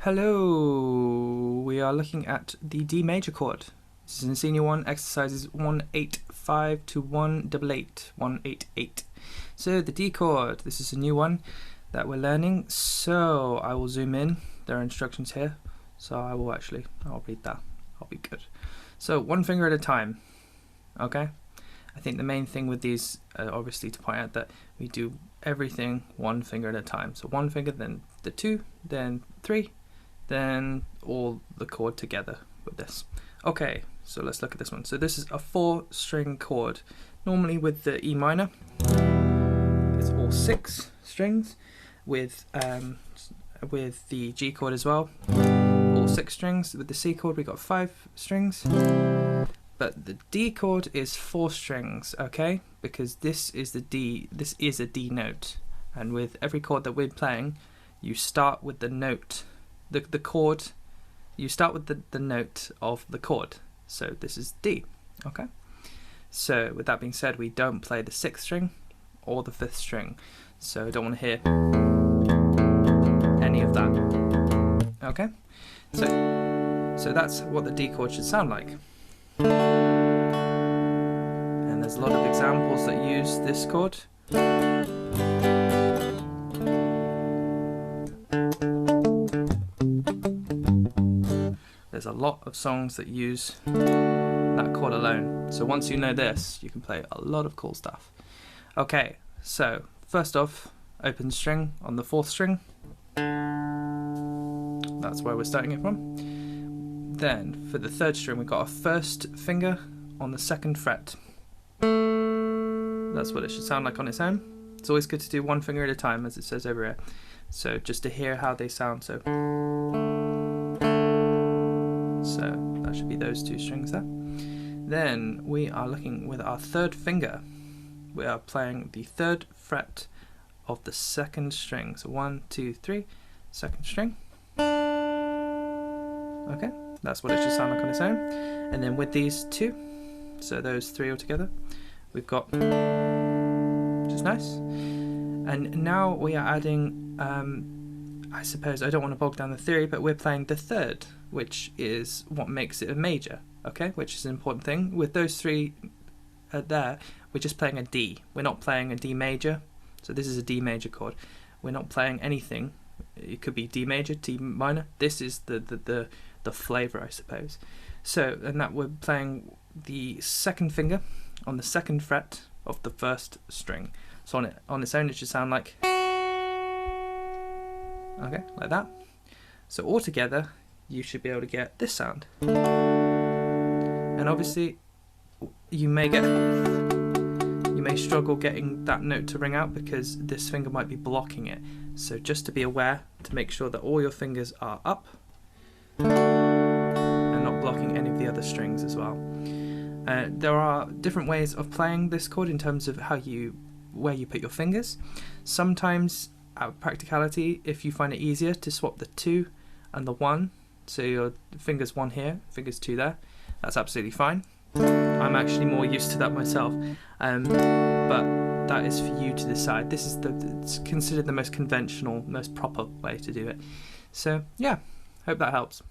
Hello, we are looking at the D major chord. This is in Senior 1, exercises 185 to 188, 188. So the D chord, this is a new one that we're learning. So I will zoom in, there are instructions here. So I'll read that, I'll be good. So one finger at a time, okay? I think the main thing with these, obviously to point out that we do everything one finger at a time. So one finger, then the two, then three, then all the chord together with this. Okay, so let's look at this one. So this is a 4-string chord. Normally with the E minor, it's all 6 strings. With the G chord as well, all 6 strings. With the C chord, we got 5 strings. But the D chord is 4 strings, okay? Because this is the D. This is a D note, and with every chord that we're playing, you start with the note. The chord, you start with the note of the chord. So this is D, okay? So with that being said, we don't play the 6th string or the 5th string. So I don't want to hear any of that, okay? So that's what the D chord should sound like. And there's a lot of examples that use this chord. There's a lot of songs that use that chord alone. So once you know this, you can play a lot of cool stuff. Okay, so first off, open string on the 4th string. That's where we're starting it from. Then for the 3rd string, we've got our 1st finger on the 2nd fret. That's what it should sound like on its own. It's always good to do one finger at a time, as it says over here. So just to hear how they sound. So that should be those 2 strings there. Then we are looking with our 3rd finger. We are playing the 3rd fret of the 2nd string. So 1, 2, 3, 2nd string. Okay, that's what it should sound like on its own. And then with these 2, so those 3 all together, we've got, which is nice. And now we are adding, I suppose, I don't want to bog down the theory, but we're playing the 3rd, which is what makes it a major, okay, which is an important thing. With those 3 there, we're just playing a D. We're not playing a D major, so this is a D major chord. We're not playing anything. It could be D major, D minor. This is the flavor, I suppose. So, and that we're playing the 2nd finger on the 2nd fret of the 1st string. So on its own, it should sound like, okay, like that. So all together, you should be able to get this sound. And obviously, you may struggle getting that note to ring out because this finger might be blocking it. So just to be aware to make sure that all your fingers are up and not blocking any of the other strings as well. There are different ways of playing this chord in terms of where you put your fingers. Sometimes, out of practicality, if you find it easier to swap the 2 and the 1, so your fingers 1 here, fingers 2 there, that's absolutely fine. I'm actually more used to that myself, but that is for you to decide. This is it's considered the most conventional, most proper way to do it. So yeah, hope that helps.